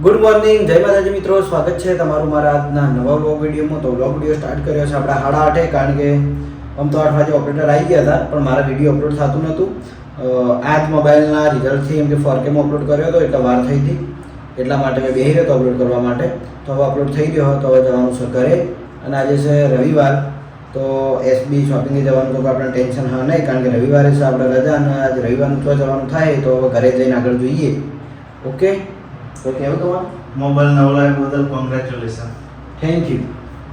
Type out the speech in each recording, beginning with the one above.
Good morning, જય માતાજી મિત્રો, સ્વાગત છે તમારું મારા આજના નવા વ્લોગ વિડીયોમાં. તો વ્લોગ વિડીયો સ્ટાર્ટ કર્યો છે આપણે 8:30, કારણ કે આમ તો 8 વાગે ઓપરેટર આવી ગયા હતા, પણ મારા વિડીયો અપલોડ થતું નહોતું. આજ મોબાઈલના રિઝલ્ટથી એમ કે 4Kમાં અપલોડ કર્યો હતો એટલે વાર થઈ હતી, એટલા માટે મેં બેસી રહ્યો હતો અપલોડ કરવા માટે. તો હવે અપલોડ થઈ ગયો, તો હવે જવાનું છે ઘરે. અને આજે છે રવિવાર, તો એસબી શોપિંગે જવાનું તો આપણે ટેન્શન હા નહીં, કારણ કે રવિવારે છે આપણે રજા, અને આજે રવિવારનું તો જવાનું થાય, તો ઘરે જઈને આગળ જોઈએ. ઓકે, તો કેવું તમારું? મોબાઈલ નવો લાવ્યો બદલ કોંગ્રેચ્યુલેશન. Thank you.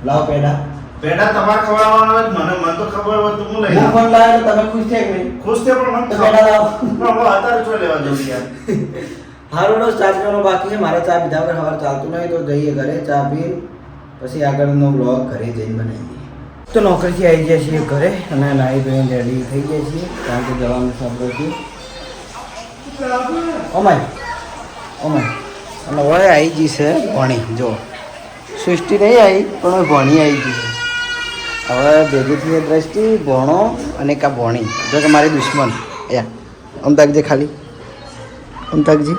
લાવ પેડા તમારે ખવડાવવાનો જ મને તો ખબર હોય તો હું લઈ ના ફોન લાવ્યો તો તમે ખુશ છે કે નહીં? ખુશ છે, પણ મને તો પેડા લાવ. પણ હું અત્યારે જો લેવા જવું યાર. હારોડો ચા પીવાનો બાકી છે મારે. ચા પીધા વગર સવાર ચાલતું નહીં, તો જઈએ ઘરે, ચા પી પછી આગળનો બ્લોગ ઘરે જઈને બનાવીએ. તો નોકરીથી આવી ગયા છીએ ઘરે, અને નાહી ધોઈને રેડી થઈ ગયા છીએ, કારણ કે જવાનું સાંભળ્યું. ઓમાય ઓમાય અને હવે આવી ગઈ છે ભણી. જો સૃષ્ટિ નહીં આવી, પણ ભણી આવી ગઈ છે. હવે ભેગી થઈ દ્રષ્ટિ, ભણો અને કા ભણી. જો કે મારી દુશ્મન યા અમદાગજી, ખાલી અમદાગજી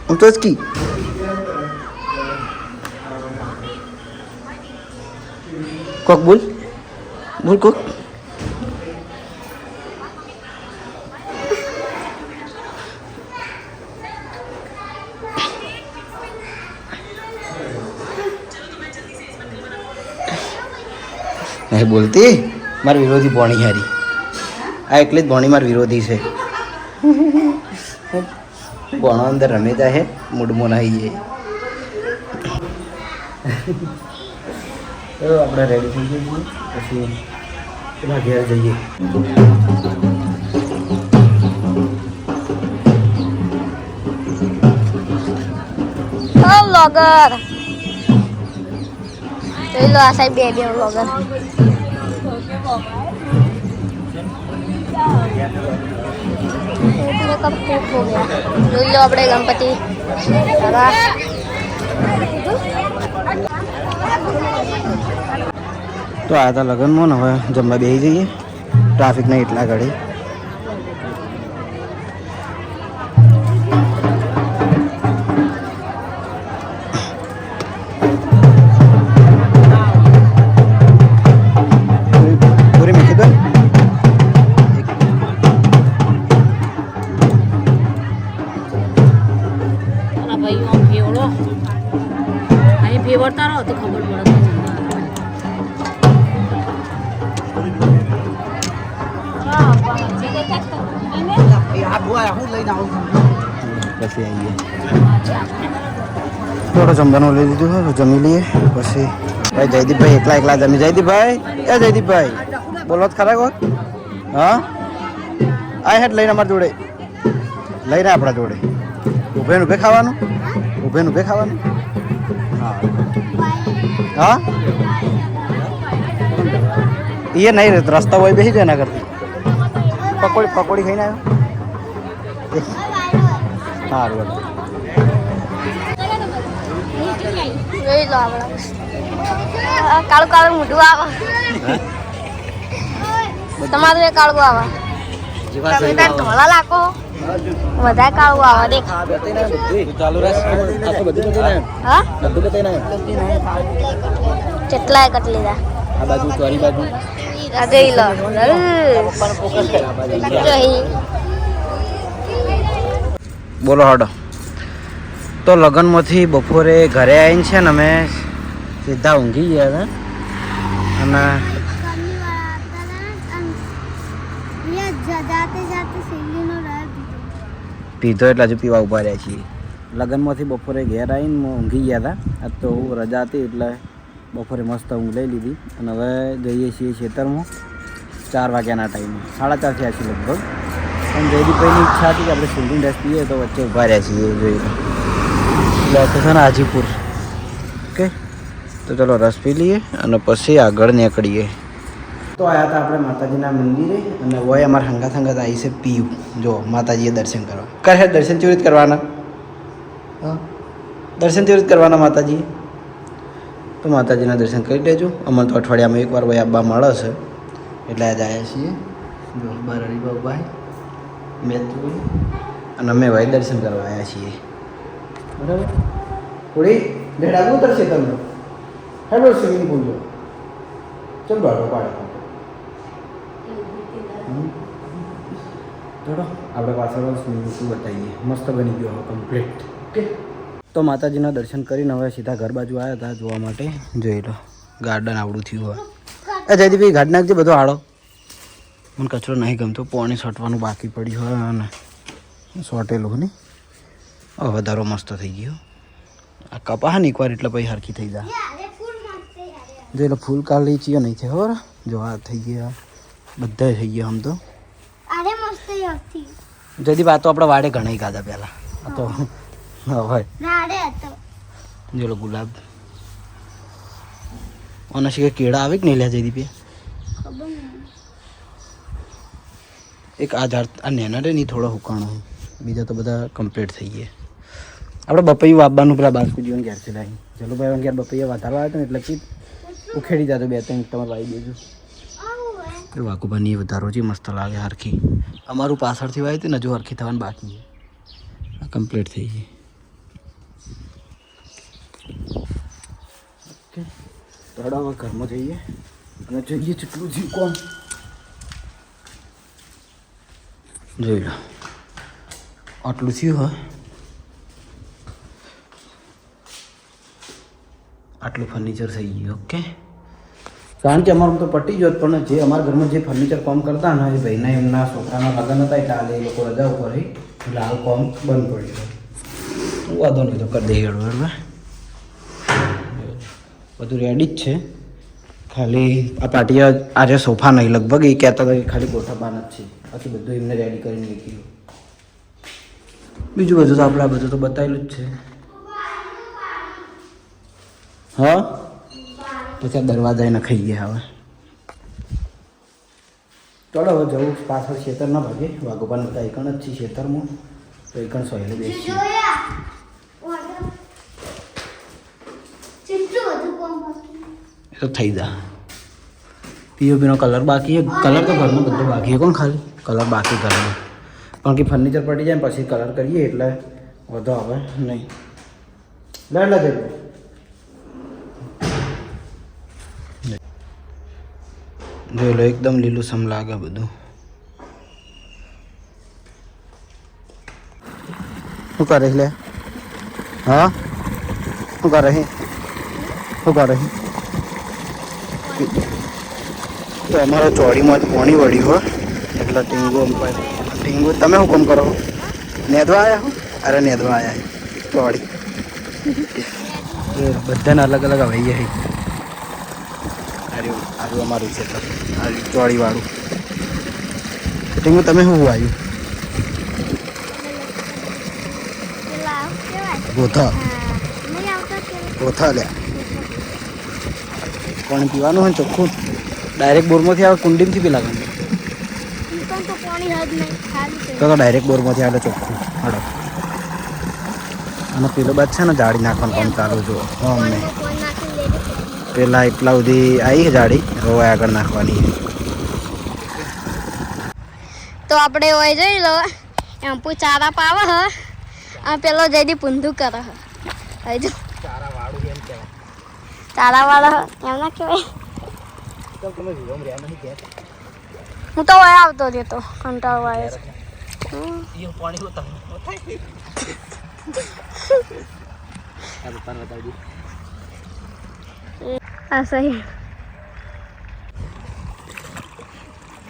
આમ તો જ કી કોક બોલ બોલ કોક. નહીં બોલતી, મારી વિરોધી ભોણી હારી. આ એટલે જ ભોણી મારી વિરોધી છે. ભણો અંદર રમે જાય, મૂડમાં નાહી જાય. તો આપણે રેડી થઈ જઈએ, પછી પેલા ઘેર જઈએ. વ્લોગર જોઈ લો, આ સાહેબ બે વ્લોગર. मेकअप खूब हो गया. જોઈ લો આપણે ગણપતિ તો આ હતા લગ્નમાં ને હવે જમવા બેસી જઈએ. ટ્રાફિક નહીં એટલા ઘડી. પૂરી મૂકી દો. ફેવરતા રહો તો ખબર પડે. પછી આવીએ. થોડો જમવાનું લઈ લીધું હોય, જમી લઈએ. પછી ભાઈ જયદીપભાઈ એકલા જમી. જયદીપભાઈ, એ જયદીપભાઈ બોલો જ ખરા કોક. હા આ હેઠ લઈને અમારી જોડે લઈને આપણા જોડે ઊભે ઊભે ખાવાનું. ઊભે ઊભે ખાવાનું. હા એ નહીં રસ્તા હોય બેસી જાય. એના કરતી પકોડી ખાઈને આવ્યો. સારું જોઈ લો આપણે કાળું કાળું મોઢું આવે. તમારું એ કાળું આવે, ઢોળા લાખો વધારે કાળું આવે. દેખ હા કેટલાય કટ લીધા. આ જોઈ લો. બોલો હડો. તો લગ્નમાંથી બપોરે ઘરે આવીને છે ને અમે સીધા ઊંઘી ગયા હતા, અને પીધો એટલે હજુ પીવા ઉભા રહ્યા છીએ. લગ્નમાંથી બપોરે ઘેર આવીને ઊંઘી ગયા હતા. આજ તો રજા હતી એટલે બપોરે મસ્ત ઊંઘ લઈ લીધી, અને હવે જઈએ છીએ ખેતરમાં 4 વાગ્યાના ટાઈમે. 4:30 થયા છીએ લગભગ. પણ જયદીપભાઈની ઈચ્છા હતી કે આપણે સિલ્ડિંગ રસ પીએ, તો વચ્ચે ઊભા રહ્યા છીએ. જોઈએ લોકેશન હાજીપુર. ઓકે, તો ચલો રસ પી લઈએ અને પછી આગળ નીકળીએ. તો આવ્યા હતા આપણે માતાજીના મંદિરે, અને વય અમારા હંગાત આવી છે પીયું. જો માતાજીએ દર્શન કરવા કરે. દર્શન કેવી રીતે કરવાના? હા, દર્શન કેવી રીતે કરવાના માતાજીએ? તો માતાજીના દર્શન કરી લેજો. અમને તો અઠવાડિયામાં એકવાર વય આવવા મળે છે, એટલે આજે આવ્યા છીએ. જો બાર હરિભાઈ મેં અને અમે ભાઈ દર્શન કરવા આવ્યા છીએ. બરાબર. થોડી લેટ આગળ ઉતરશે તમને હેડો સ્વિમિંગ પુલ જો ચલ બાળો પાડે ચલો આપણે પાછળ સ્વિમિંગ પુલ બતાવીએ મસ્ત બની ગયો હવે કમ્પ્લીટ ઓકે તો માતાજીના દર્શન કરીને હવે સીધા ઘર બાજુ આવ્યા હતા જોવા માટે જોઈ લો ગાર્ડન આવડું થયું હોય જયદીપભાઈ ગાડી નાખજે બધો આડો મને કચરો નહીં ગમતો પાણી છોટવાનું બાકી પડ્યું હોય અને સોટેલું ને વધારો મસ્ત થઈ ગયો આ કપા ને એકવાર એટલે પછી હરખી થઈ જાય જો એટલે ફૂલ કાઢી છીએ નહીં છે ખબર જો આ થઈ ગયા બધા થઈ ગયા આમ તો જયદીપ આ તો આપણે વાડે ઘણા ખાધા પહેલાં આ તો હવે જો લો ગુલાબ અને શીખે કેળા આવે કે નહીં લ્યા જયદીપે એક આ ઝાડ આ નેના રે નહીં થોડો હુકાણો બીજા તો બધા કમ્પ્લીટ થઈ ગયા આપણે બપૈયું વાવવાનું પેલા બાસ્કુજીઓને ઘેર છે લાવી ચલો ભાઈ ઘેર બપૈયા વધારવા આવ્યા હતા ને એટલે ઉખેડી જતો 2-3 તમારે વાવી દેજો એ વાકુબાની વધારો છે મસ્ત લાગે હરખી અમારું પાછળથી વાવી હતી ને હજુ હરખી થવાનું બાકી છે આ કમ્પ્લીટ થઈ ગઈ ઓકે તો હવે ઘરમાં જઈએ અને જોઈએ કેટલું જીવ કોણ જોઈ લો આટલું થયું હોય આટલું ફર્નિચર થઈ ગયું ઓકે કારણ કે અમારું તો પટી ગયો પણ જે અમારા ઘરમાં જે ફર્નિચર કામ કરતા ને એ ભાઈના એમના છોકરાના લગ્ન હતા એટલે હાલ એ લોકો રજા ઉપર રહી એટલે હાલ કામ બંધ પડ્યું વાંધો નહીં તો કરી દઈએ બરાબર બધું રેડી જ છે ખાલી આ પાટિયા આજે સોફા નહીં લગભગ એ કહેતા હતા કે ખાલી ગોઠવવાના જ છે બાકી બધું એમને રેડી કરીને મૂક્યું બીજું બધું તો આપણે આ બધું તો બતાવેલું જ છે હા પછી દરવાજા એને ખાઈ ગયા હવે ચાલો હવે જવું પાછળ ખેતર ના ભાગે વાઘોપાને બધા એકણ જ છે ખેતરમાં તો એકણ સોયલે બેસી એ તો થઈ જા પીઓપીનો કલર બાકી છે કલર તો ઘરનો બધો બાકી છે કોણ ખાલી કલર બાકી ઘરનો કારણ કે ફર્નિચર પડી જાય પછી કલર કરીએ એટલે વધુ આવે નહીં લેલા જઈ જોઈ લો એકદમ લીલું સમ લાગે બધું શું કરે લે હા શું કરે શું કરે અમારા ચોડીમાં પાણી વળ્યું હોય એટલે ટીંગુ તમે શું કામ કરો નેદવા આવ્યા હો અરે નેદવા આવ્યા ચોડી બધાને અલગ અલગ હવાઈ જાય આરું અમારું છે ચોળીવાળું ટીંગુ તમે શું આવ્યું ગોથા ગોથા લ્યા પાણી પીવાનું હોય ચોખ્ખું ડાયરેક્ટ બોરમાંથી આવે કુંડીમાંથી પી લાગે તો ડાયરેક્ટ બોરમાંથી આવે ચોખ્ખું હડો અને પેલો બાદ છે ને જાળી નાખવાનું કામ ચાલુ જો અમને પેલા એટલા સુધી આવી જાડી હવે આગળ નાખવાની તો આપણે હોય જોઈ લો એમ ચારા પાવે હ આ પેલો જઈદી પૂંધું કરે હ હજુ ચારા વાળો એમ ના કહેવાય હું તો હોય આવતો રહેતો કંટાળો આવે આ સહી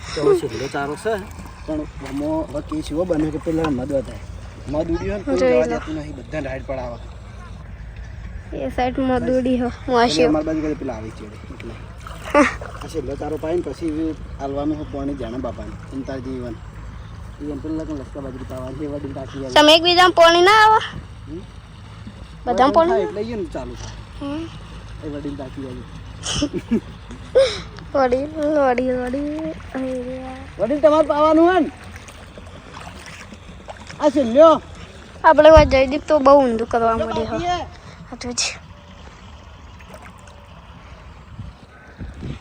તો છેલ્લો ચારો છે પણ આમાં હવે કેસ એવો બને કે પેલા મદ વધારે મદ ઉડ્યું હોય ને જવા દેતું નહીં બધા રાઈડ પડાવે એ સાઈડ મદુડી હો વાશી અમાર બાજુ કદે પેલા આવી છે એટલે આ છેલ્લો ચારો પાઈને પછી હાલવાનું હોય પાણી જાણે બાપાને ચિંતા જીવન ઈવન પેલા કે લસકા બાજરી પાવાની એ વડી ટાકી આવી તમે એકબીજામાં પાણી ના આવે બધામાં પાણી એટલે ઈન ચાલુ થાય એ વડી ટાકી આવી વડી તમારે પાવાનું હોય ને આ છેલ્લો આપણે વાત જયદીપ તો બહુ ઊંધું કરવા મળે હો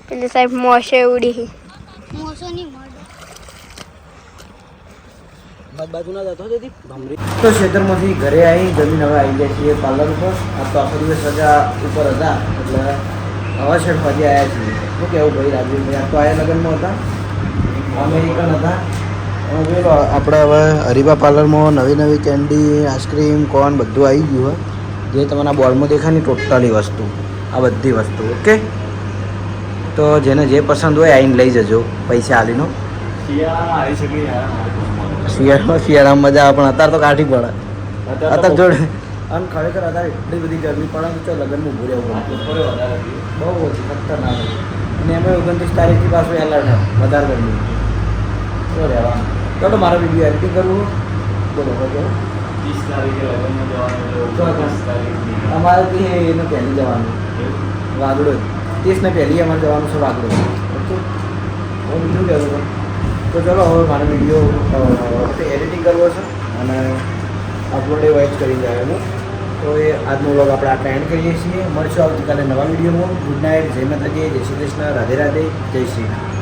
પેલી સાહેબ મોશે ઉડી મોસો નહીં મળે બાજુ ના જતો જતી ભમરી. તો ખેતરમાંથી ઘરે આવી જમીન હવે આવી જાય છીએ પાર્લર ઉપર. આ તો આખો દિવસ રજા ઉપર હતા એટલે હવા શેઠ ફરી આવ્યા છીએ. શું કહેવું ભાઈ રાજવીરભાઈ? આ તો આયા લગ્નમાં હતા, અમેરિકન હતા. બોલો આપણે હવે હરિભા પાર્લરમાં નવી નવી કેન્ડી, આઈસ્ક્રીમ, કોર્ન બધું આવી ગયું હોય. જે તમારા બોર્ડમાં દેખાય ને ટોટલી વસ્તુ, આ બધી વસ્તુ ઓકે. તો જેને જે પસંદ હોય આવીને લઈ જજો પૈસા આલીનો. શિયાળામાં મજા આવે પણ અત્યારે તો કાઢી પડે. અત્યારે જોડે અને ખરેખર અત્યારે એટલી બધી ગરમી પડે તો લગ્નમાં ઊભું રહેવું પડે. બહુ ઓછી ખતરનાક. અને એમાં 29 તારીખથી પાછું એલર્ટ વધારે ગરમી. તો રહેવાનું. ચાલો મારો વિડીયો એડિટિંગ કરવું. બોલો બોલો. 30 તારીખે લગ્નમાં જવાનું. અમારેથી એને પહેલી જવાનું વાગડો. 30 ને પહેલી અમારે જવાનું છે વાગડો. ઓકે હું બીજું કહેવું તો ચલો હવે મારો વિડીયો એડિટિંગ કરવો છે અને અપલોડ વાઇઝ કરી જાય હું. તો એ આજનો વ્લોગ આપણે આટલા એન્ડ કરીએ છીએ. મળશું આવતીકાલે નવા વિડીયોમાં. ગુડ નાઇટ, જય માતાજી, જય શ્રી કૃષ્ણ, રાધે રાધે, જય શ્રી રામ.